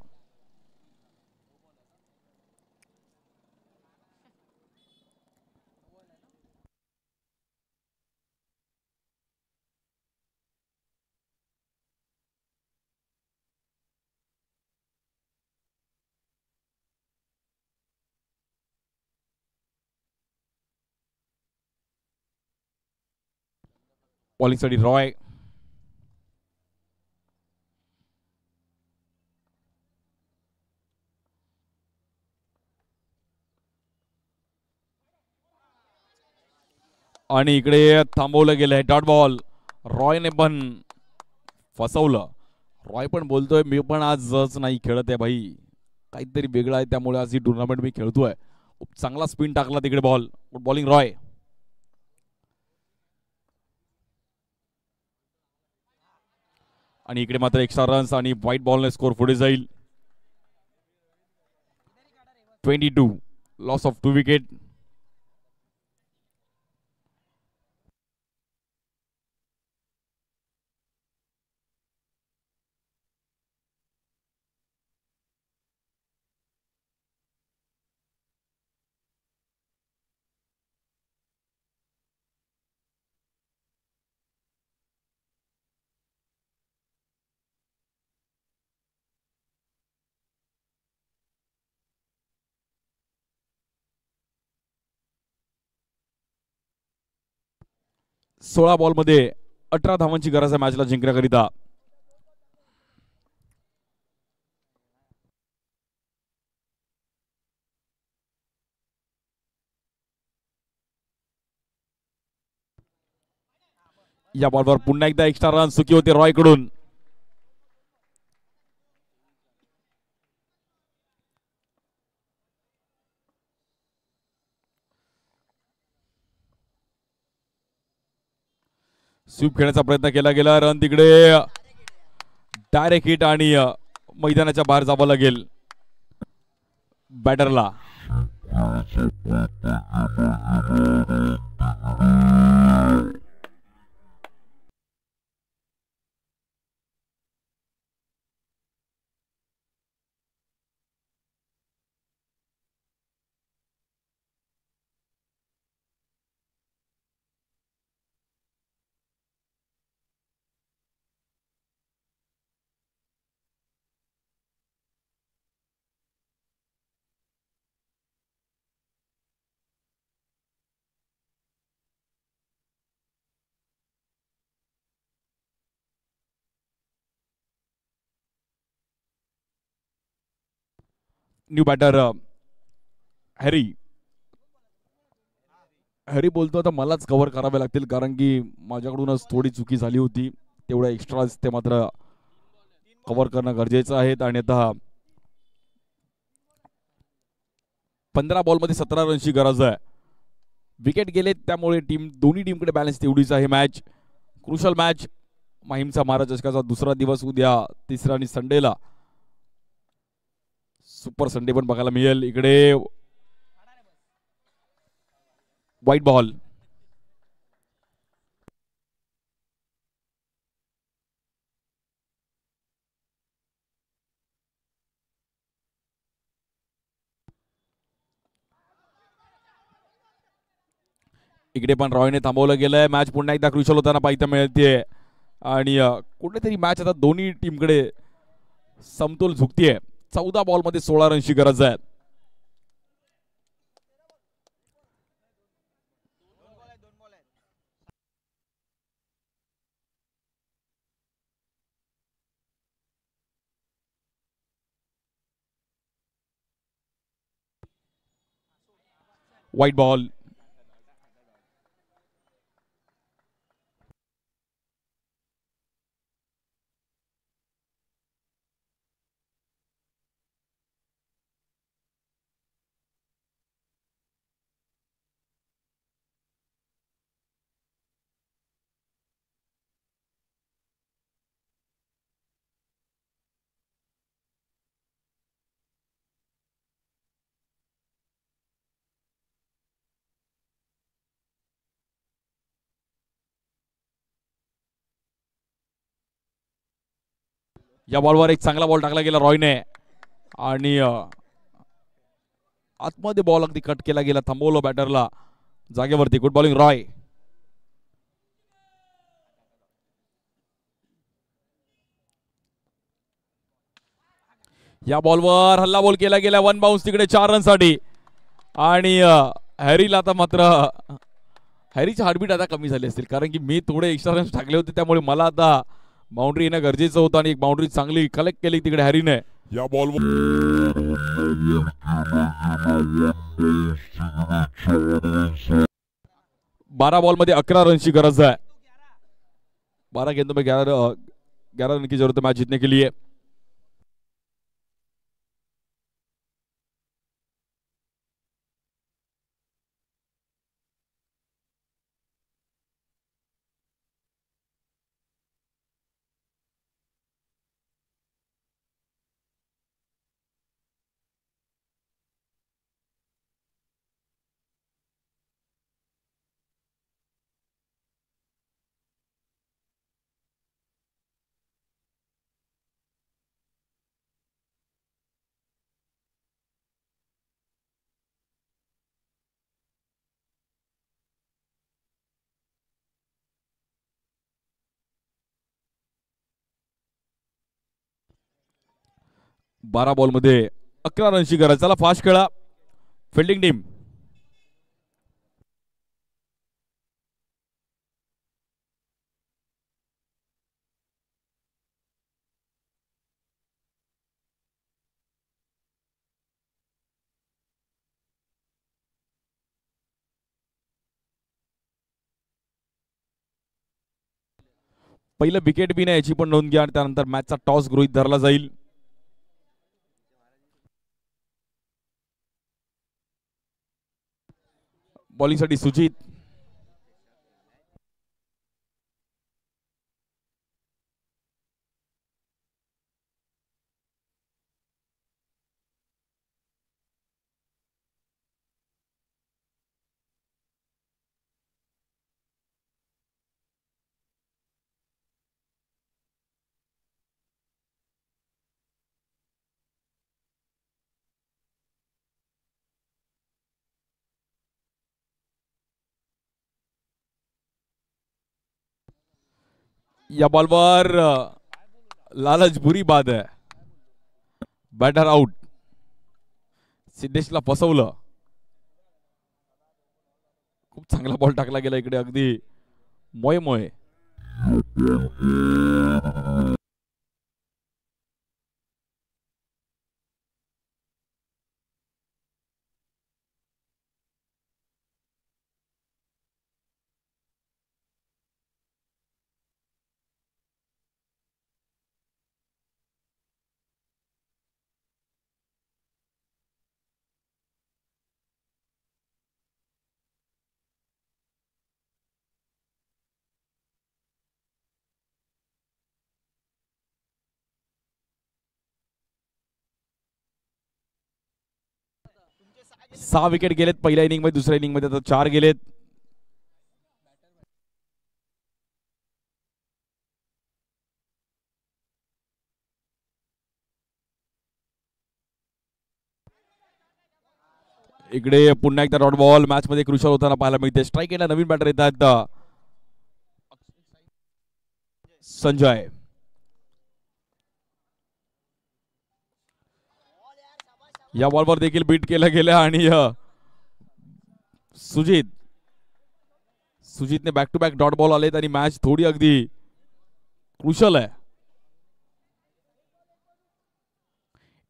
बॉलिंगसाठी रॉय. आणि इकडे थांबवलं गेलंय. Dot ball. रॉयने पण फसवलं. रॉय पण बोलतोय मी पण आज जच नाही खेळत आहे भाई. काहीतरी वेगळं आहे त्यामुळे आज ही टुर्नामेंट मी खेळतोय. खूप चांगला स्पिन टाकला तिकडे बॉल. Good bowling Roy. आणि इकडे मात्र एक्स्ट्रा रन्स आणि व्हाईट बॉलने स्कोर पुढे जाईल. 22 लॉस ऑफ 2 विकेट. सोळा बॉलमध्ये 18 धावांची गरज आहे मॅचला जिंकण्याकरिता. या बॉलवर पुन्हा एकदा एक्स्ट्रा रन चुकी होते रॉय कडून. स्वीप खेळण्याचा प्रयत्न केला गेला. रन तिकडे डायरेक्ट हिट आणि मैदानाच्या बाहेर जावं लागेल बॅटरला. New batter Harry. हॅरी बोलतो आता मलाच कव्हर करावे लागतील कारण की माझ्याकडूनच थोडी चुकी झाली होती. तेवढ्या एक्स्ट्रा ते मात्र कव्हर करणं गरजेचं आहे. आणि आता 15 बॉलमध्ये 17 रनची गरज आहे. विकेट गेले त्यामुळे दोन्ही टीमकडे बॅलन्स तेवढीच आहे. Match crucial match. माहीमचा महाराज चषकाचा दुसरा दिवस उद्या, तिसरा आणि संडेला सुपर संडे पण बघायला मिळेल. इकडे व्हाईट बॉल. इकडे पण रॉयने थांबवलं गेलंय. मॅच पुन्हा एकदा क्रुशल होताना पाहायला मिळते आणि कुठेतरी मॅच आता दोन्ही टीमकडे समतोल झुकतीये. 14 बॉलमध्ये 16 रनची गरज आहे. White ball. या बॉलवर एक चांगला बॉल टाकला गेला रॉयने आणि आतमध्ये बॉल अगदी कट केला गेला. थांबवलं बॅटरला जागेवरती. Good bowling Roy. या बॉलवर हल्ला बॉल केला गेला. 1 बाउन्स तिकडे 4 रनसाठी आणि हॅरीला आता मात्र हॅरीची हार्टबीट आता कमी झाली असतील कारण की मी थोडे एक्स्ट्रा रन्स टाकले होते त्यामुळे मला आता बाउंड्री येणं गरजेचं होतं आणि एक बाउंड्री चांगली कलेक्ट केली तिकडे हॅरीने. या बॉल 12 बॉलमध्ये 11 रनची गरज है. 12 गेंदों में 11 रन की जरूरत है मैच जीतने के लिए. बारा बॉल मध्ये 11 रनची गरज. चला फास्ट खेळा फिल्डिंग टीम. पहिलं विकेट बी नाही याची पण नोंद घ्या आणि त्यानंतर मॅचचा टॉस गृहीत धरला जाईल. बॉलिंगसाठी सुजित. या बॉलवर लालच बुरी बाद है. Batter out. सिद्धेशला फसवलं. खूप चांगला बॉल टाकला गेला इकडे अगदी मोय मोय. सहा विकेट गेलेत पहिल्या इनिंग मध्ये. दुसऱ्या इनिंग मध्ये आता 4 गेलेत. इकडे पुन्हा एकदा डॉट बॉल मॅच मध्ये क्रुशल होताना पाहायला मिळते. स्ट्राईक एंडला नवीन बॅटर येतात संजय. या बॉलवर देखील बीट केलं गेलं आणि सुजितने back to back dot ball आलेत आणि मॅच थोडी अगदी क्रुशल आहे.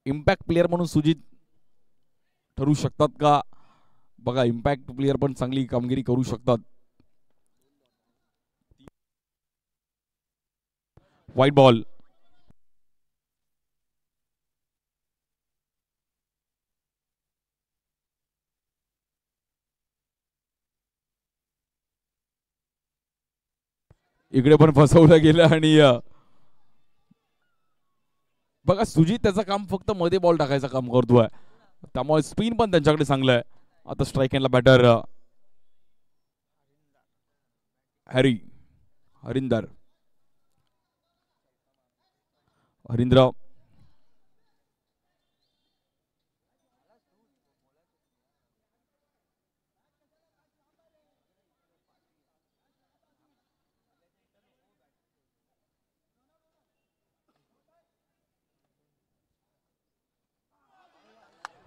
इम्पॅक्ट प्लेअर म्हणून सुजित ठरू शकतात का बघा. इम्पॅक्ट प्लेअर पण चांगली कामगिरी करू शकतात. White ball. इकडे पण फसवलं गेलं आणि बघा सुजित त्याचं काम फक्त मध्ये बॉल टाकायचं काम करतोय त्यामुळे स्पिन पण त्यांच्याकडे चांगलं आहे. आता स्ट्राईक एंडला बॅटर हरिंदर.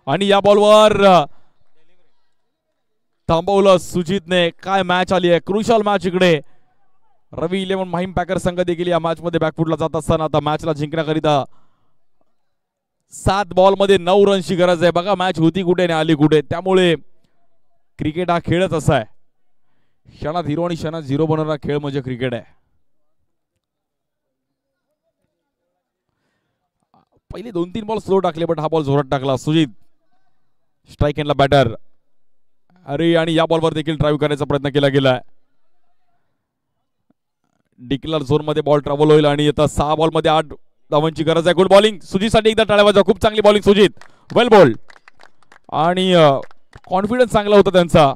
आणि या बॉलवर थांबवलं सुजितने. काय मॅच आली आहे, क्रुशल मॅच. इकडे रवी 11 माहीम पॅकर संघ देखील या मॅच मध्ये बॅकफुटला जात असताना आता मॅचला जिंकण्याकरिता 7 बॉल मध्ये 9 रनची गरज आहे. बघा मॅच होती कुठे आणि आली कुठे. त्यामुळे क्रिकेट हा खेळच असा आहे. क्षणात हिरो आणि क्षणात झिरो बनवणारा खेळ म्हणजे क्रिकेट आहे. पहिले 2-3 बॉल स्लो टाकले पण हा बॉल जोरात टाकला सुजित. स्ट्राईक एंडला बॅटर आणि या बॉलवर देखील ड्राईव्ह करण्याचा प्रयत्न केला गेलाय. डिक्लेअर झोन मध्ये बॉल ट्रॅव्हल होईल आणि आता 6 बॉल मध्ये 8 धावांची गरज आहे. गुड बॉलिंग सुजित साठी. एकदा टाळ्या वाजवा. खूप चांगली बॉलिंग सुजित. वेल बॉल आणि कॉन्फिडन्स चांगला होता त्यांचा.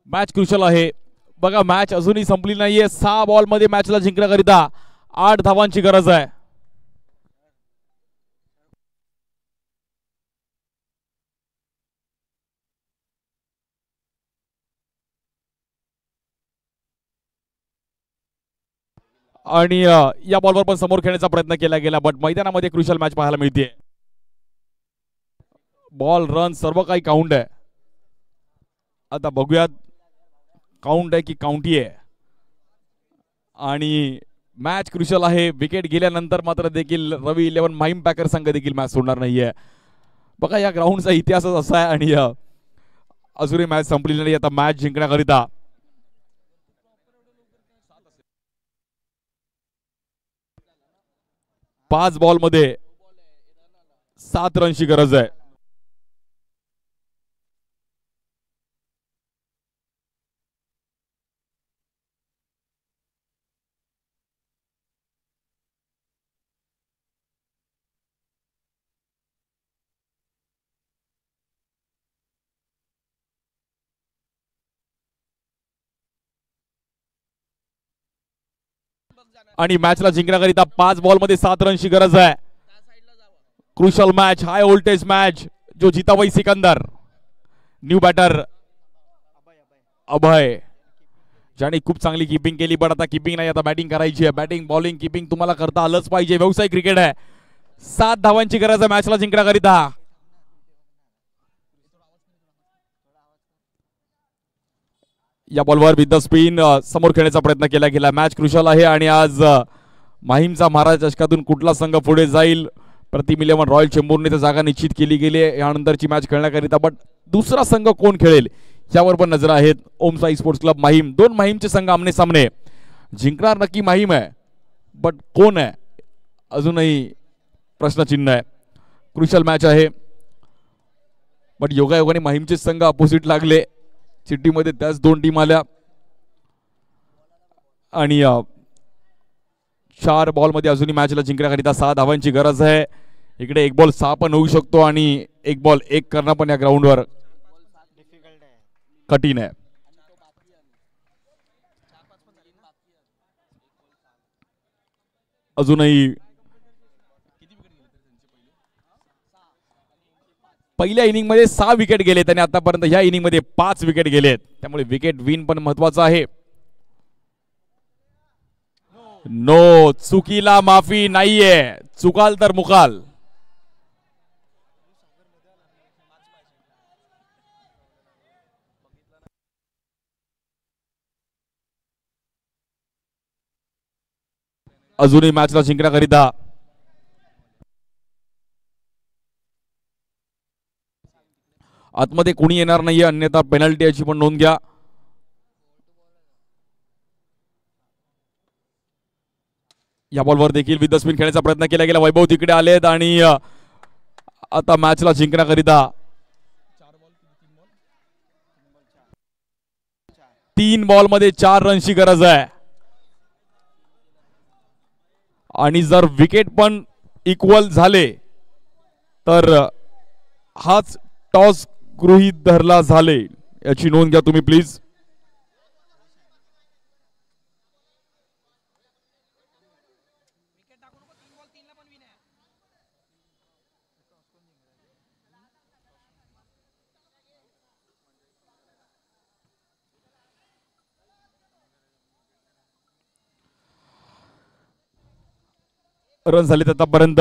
मॅच क्रुशल आहे. बघा मॅच अजूनही संपली नाहीये. 6 बॉल मध्ये मॅचला जिंकण्याकरिता 8 धावांची गरज आहे. आणि या बॉलवर पण समोर खेळण्याचा प्रयत्न केला गेला बट मैदानामध्ये क्रुशल मॅच पाहायला मिळते. बॉल रन सर्व काही काउंट आहे. आता बघूयात काउंट आहे की काउंटी आहे. आणि मॅच क्रुशल आहे. विकेट गेल्यानंतर मात्र देखील रवी 11 माहीम पॅकर संघ देखील मॅच सोडणार नाहीये. बघा या ग्राउंडचा इतिहासच असा आहे आणि अजूनही मॅच संपलेली नाही. आता मॅच जिंकण्याकरिता 5 बॉल मध्ये 7 रनची गरज आहे. आणि मॅचला जिंकण्याकरिता 5 बॉल मध्ये 7 रनची गरज आहे. Crucial match, high voltage match. जो जीता वही सिकंदर. न्यू बॅटर अभय. ज्याने खूप चांगली किपिंग केली, पण आता किपिंग नाही, आता बॅटिंग करायची आहे. बॅटिंग बॉलिंग किपिंग तुम्हाला करता आलंच पाहिजे. व्यवसाय क्रिकेट आहे. 7 धावांची गरज आहे मॅचला जिंकण्याकरिता. या बॉलवर विथ द स्पिन समोर खेळण्याचा प्रयत्न केला गेला. मॅच क्रुशल आहे आणि आज माहीमचा महाराज चषकातून कुठला संघ पुढे जाईल, प्रतिम 11 रॉयल चेंबूरने जागा निश्चित केली गेली आहे यानंतरची मॅच खेळण्याकरिता. बट दुसरा संघ कोण खेळेल यावर पण नजर आहेत. ओम साई स्पोर्ट्स क्लब माहीम, 2 माहीमचे संघ आमने सामने. जिंकणार नक्की माहीम आहे, बट कोण आहे अजूनही प्रश्नचिन्ह आहे. क्रुशल मॅच आहे, बट योगायोगाने माहीमचे संघ अपोजिट लागले. चिठ्ठीमध्ये त्याच 2 टीम आल्या आणि 4 बॉलमध्ये अजूनही मॅचला जिंकण्याकरिता 6 धावांची गरज आहे. इकडे 1 बॉल 6 पण होऊ शकतो आणि 1 बॉल 1 करणं पण या ग्राउंडवर कठीण आहे. अजूनही पहिल्या इनिंग मध्ये 6 विकेट गेलेत आणि आतापर्यंत ह्या इनिंग मध्ये 5 विकेट गेलेत. त्यामुळे विकेट विन पण महत्वाचा आहे. नो, चुकीला माफी नाहीये. चुकाल तर मुकाल. अजूनही मॅचला जिंकण्याकरिता आतमध्ये कोणी येणार नाहीये, अन्यथा पेनल्टी याची पण नोंद घ्या. या बॉलवर देखील विथ द स्पिन खेळण्याचा प्रयत्न केला गेला. वैभव तिकडे आलेत आणि आता मॅचला जिंकण्याकरिता 3 बॉलमध्ये 4 रनची गरज आहे. आणि जर विकेट पण इक्वल झाले तर हाच टॉस गृहीत धरला झाले, याची नोंद घ्या तुम्ही प्लीज. रन झाले आतापर्यंत.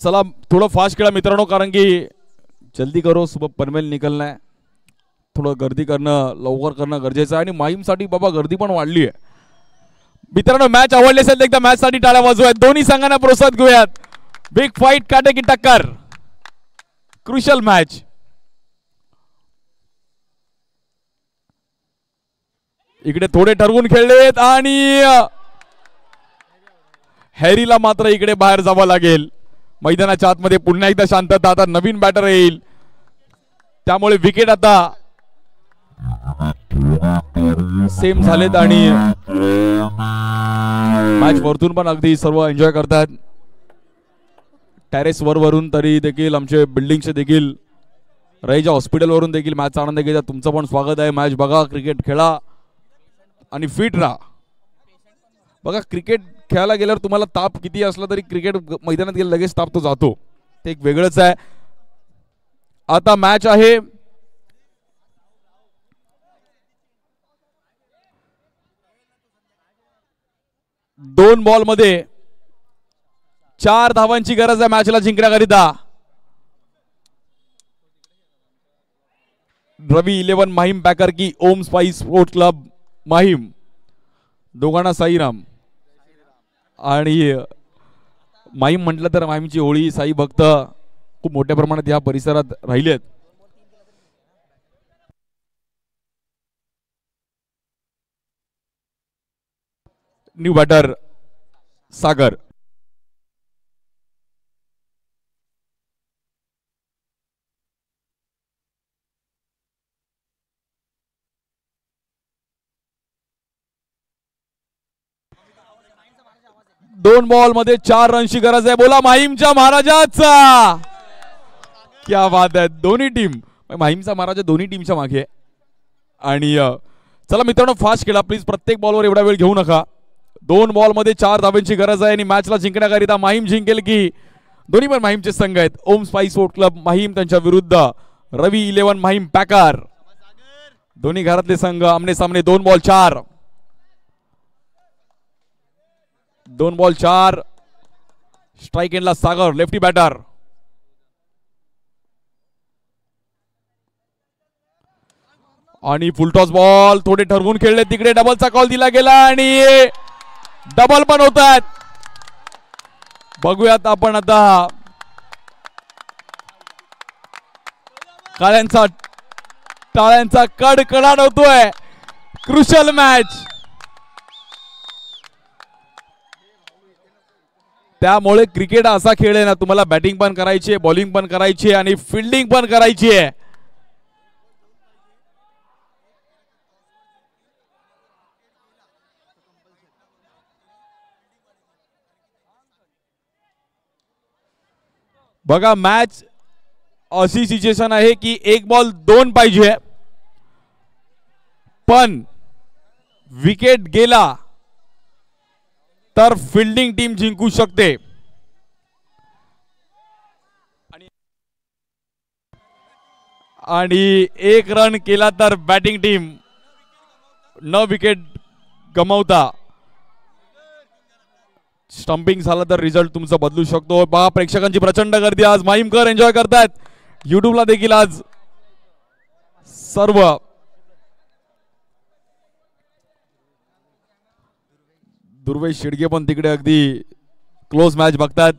चला थोडं फास्ट खेळा मित्रांनो, कारण की जल्दी करो, सुबह पनवेल निकलना है. थोडं गर्दी करणं, लवकर करणं गरजेचं आहे आणि माहीमसाठी बाबा गर्दी पण वाढली आहे. मित्रांनो मॅच आवडली असेल एकदा मॅच साठी टाळ्या वाजवूयात. दोन्ही संघांना प्रोत्साहन घेऊयात. बिग फाईट, काटे की टक्कर, क्रुशल मॅच. इकडे थोडे ठरवून खेळलेत आणि हॅरीला मात्र इकडे बाहेर जावं लागेल. मैदानाच्या आतमध्ये पुन्हा एकदा शांतता. आता नवीन बॅटर येईल, त्यामुळे विकेट आता सेम झालेत आणि मॅच वरतून पण अगदी सर्व एन्जॉय करतात. टेरेस वरून तरी देखील आमचे बिल्डिंगचे देखील, रईजा हॉस्पिटल वरून देखील मॅचचा आनंद घेतात. तुमचं पण स्वागत आहे. मॅच बघा, क्रिकेट खेळा आणि फिट राहा. बघा क्रिकेट खेळायला गेल्यावर तुम्हाला ताप किती असला तरी क्रिकेट मैदानात गेलं लगेच ताप तो जातो, ते एक वेगळंच आहे. आता मॅच आहे दोन बॉल मध्ये 4 धावांची गरज आहे मॅचला जिंकण्याकरिता. रवी 11 माहीम बॅकर की ओम स्पाई स्पोर्ट्स क्लब माहीम, दोघांना साईराम. आणि माहीम म्हटलं तर माहीमची होळी, साई भक्त खूप मोठ्या प्रमाणात या परिसरात राहिलेत. न्यू बॅटर सागर. दोन बॉल मध्ये 4 रनची गरज आहे. बोला माहीमच्या महाराजाचा. क्या बात आहे. दोन्ही टीम, माहीमचा महाराजा दोन्ही टीमच्या मागे आहे. आणि चला मित्रांनो फास्ट खेळा प्लीज, प्रत्येक बॉलवर एवढा वेळ घेऊ नका. 2 बॉल मध्ये 4 धावांची गरज आहे आणि मॅचला जिंकण्याकरिता माहीम जिंकेल की दोन्ही पण माहीमचे संघ आहेत. ओम स्पाइस स्पोर्ट क्लब माहीम त्यांच्या विरुद्ध रवी 11 माहीम पॅकर. दोन्ही घरातले संघ आमने सामने. 2 बॉल 4. 2 बॉल 4. स्ट्राइक एंडला सागर लेफ्टी बॅटर. आणि फुलटॉस बॉल थोडे ठरवून खेळले तिकडे. डबलचा कॉल दिला गेला आणि डबल पण होत आहेत. बघूयात आपण आता टाळ्यांचा कडकडाट होतोय. Crucial match. त्यामुळे क्रिकेट असा खेळ आहे ना, तुम्हाला बॅटिंग पण करायची आहे, बॉलिंग पण करायची आहे आणि फिल्डिंग पण करायची आहे. बघा मॅच अशी सिच्युएशन आहे की 1 बॉल 2 पाहिजे, पण विकेट गेला तर फिल्डिंग टीम जिंकू शकते. आणि 1 रन केला तर बॅटिंग टीम न विकेट गमावता स्टंपिंग झाला तर रिझल्ट तुमचा बदलू शकतो. बघा प्रेक्षकांची प्रचंड गर्दी आज. माहीमकर एन्जॉय करतायत. युट्यूबला देखील आज सर्व दुर्वेश शिडगे पण तिकडे अगदी क्लोज मॅच बघतात.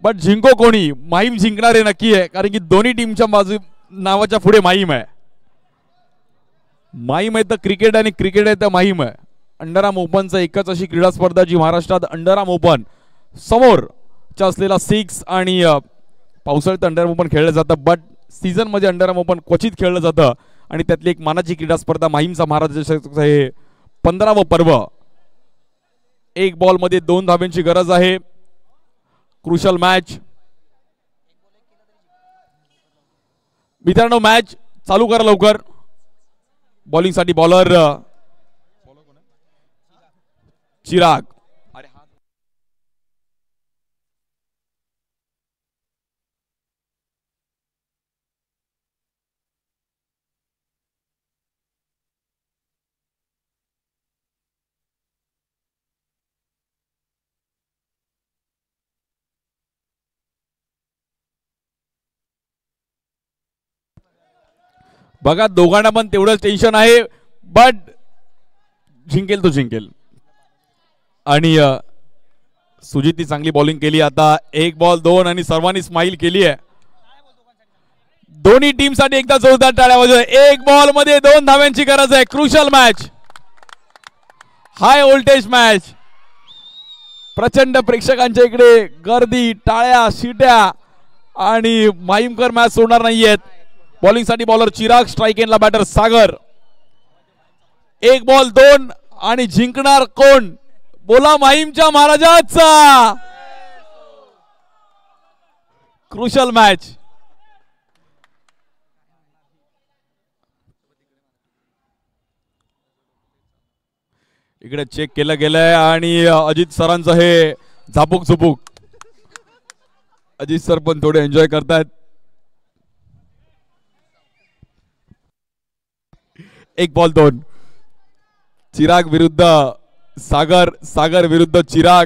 बट जिंको कोणी, माहीम जिंकणारे नक्की आहे, कारण की दोन्ही टीमच्या बाजू नावाच्या पुढे माहीम आहे. माहीम आहे तर क्रिकेट आणि क्रिकेट आहे तर माहीम आहे. अंडरआर्म ओपनचं एकच अशी क्रीडा स्पर्धा जी महाराष्ट्रात अंडरआर्म ओपन समोरच्या असलेला 6 आणि पावसाळ्यात अंडरआर्म ओपन खेळलं जातं, बट सीझन मध्ये अंडरआर्म ओपन क्वचित खेळलं जातं. आणि त्यातली एक मानाची क्रीडा स्पर्धा माहीमचा महाराज हे 15वं पर्व. 1 बॉल मध्ये 2 धाब्यांची गरज आहे. Crucial match. मित्रांनो मॅच चालू करा लवकर. बॉलिंग साठी बॉलर चिराग. बघा दोघांना पण तेवढंच टेन्शन आहे, बट जिंकेल तो जिंकेल. आणि सुजितनी चांगली बॉलिंग केली. आता 1 बॉल 2 आणि सर्वांनी स्माइल केली आहे. दोन्ही टीम साठी एकदा जोरदार टाळ्या वाजवा. 1 बॉल मध्ये 2 धाव्यांची गरज आहे. Crucial match, high voltage match. प्रचंड प्रेक्षकांच्या इकडे गर्दी, टाळ्या, शिट्या आणि माहीमकर मॅच सोडणार नाहीयेत. बॉलिंग साठी बॉलर चिराग, स्ट्राइक एंडला बॅटर सागर. 1 बॉल 2 आणि जिंकणार कोण? बोला माहीमच्या महाराजाचा. Crucial match. इकडे चेक केलं गेलंय आणि अजित सरांचं हे झापूक झुपूक. अजित सर पण थोडे एन्जॉय करतायत. 1 बॉल 2. चिराग विरुद्ध सागर, सागर विरुद्ध चिराग.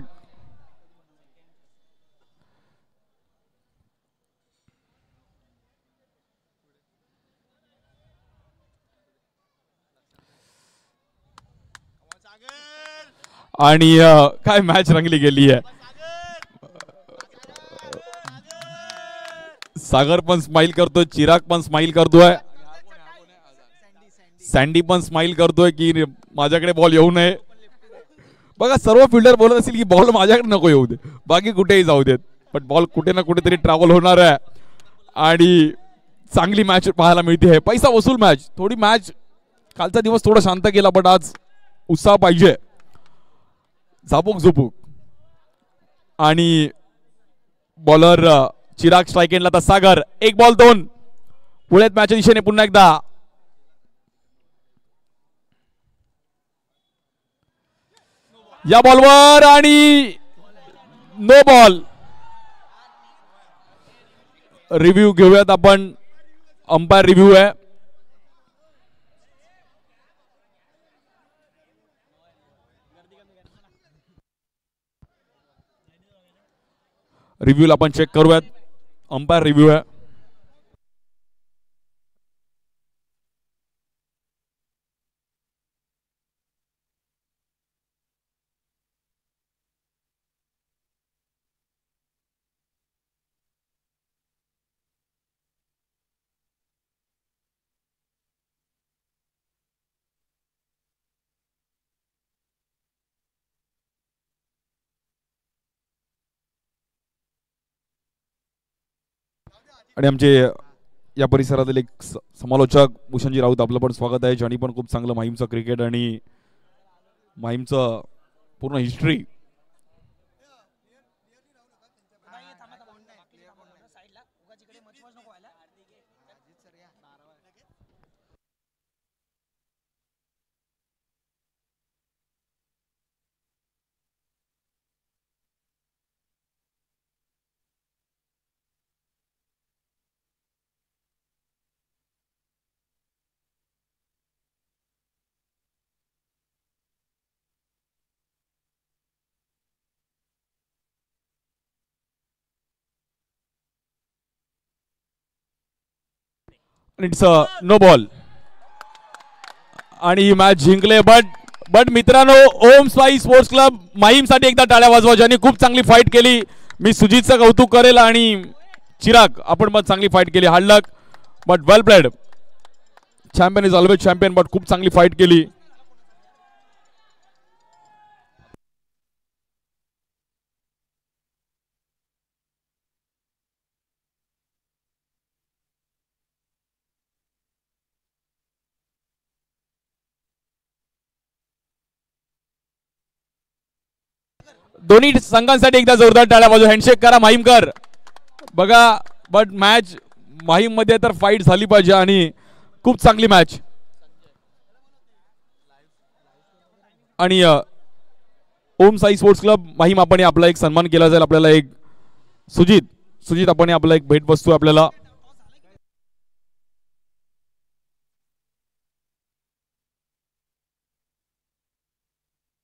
आणि काय मॅच रंगली गेली आहे. सागर पण स्माइल करतोय, चिराग पण स्माइल करतोय, सँडी पण स्माइल करतोय की माझ्याकडे बॉल येऊ नये. बघा सर्व फिल्डर बोलत असतील की बॉल माझ्याकडे नको येऊ दे, बाकी कुठेही जाऊ देत, पण बॉल कुठे ना कुठेतरी ट्रॅव्हल होणार आहे. आणि चांगली मॅच पाहायला मिळते आहे. पैसा वसूल मॅच. थोडी मॅच कालचा दिवस थोडा शांत गेला, बट आज उत्साह पाहिजे. झापूक झुपूक. आणि बॉलर चिराग, स्ट्राइक एंडला आता सागर. 1 बॉल 2. पुढे मॅचच्या दिशेने पुन्हा एकदा. या बॉलवर आणि नो बॉल. रिव्ह्यू घेऊयात आपण. अंपायर रिव्ह्यू आहे. रिव्ह्यूला आपण चेक करूयात. अंपायर रिव्ह्यू आहे. आणि आमचे या परिसरातील एक समालोचक भूषणजी राऊत, आपलं पण स्वागत आहे. ज्यांनी पण खूप चांगलं माहीमचं क्रिकेट आणि माहीमचं पूर्ण हिस्ट्री इट्स नो बॉल आणि ही मॅच जिंकले. बट मित्रांनो, ओम साई स्पोर्ट्स क्लब माहीमसाठी एकदा टाळ्या वाजवा, ज्यांनी खूप चांगली फाईट केली. मी सुजितचं कौतुक करेल आणि चिराग, आपण पण चांगली फाईट केली. Hard luck but well played. Champion is always champion, but खूप चांगली फाईट केली. दोन्ही संघांसाठी एकदा जोरदार टाळ्या वाजवा. हँडशेक करा माहीमकर. बघा, बट मॅच माहीम मध्ये तर फाईट झाली पाहिजे आणि खूप चांगली मॅच. आणि ओम साई स्पोर्ट्स क्लब माहीम आपण आपला एक सन्मान केला जाईल. आपल्याला एक सुजित आपण आपला एक भेटवस्तू आपल्याला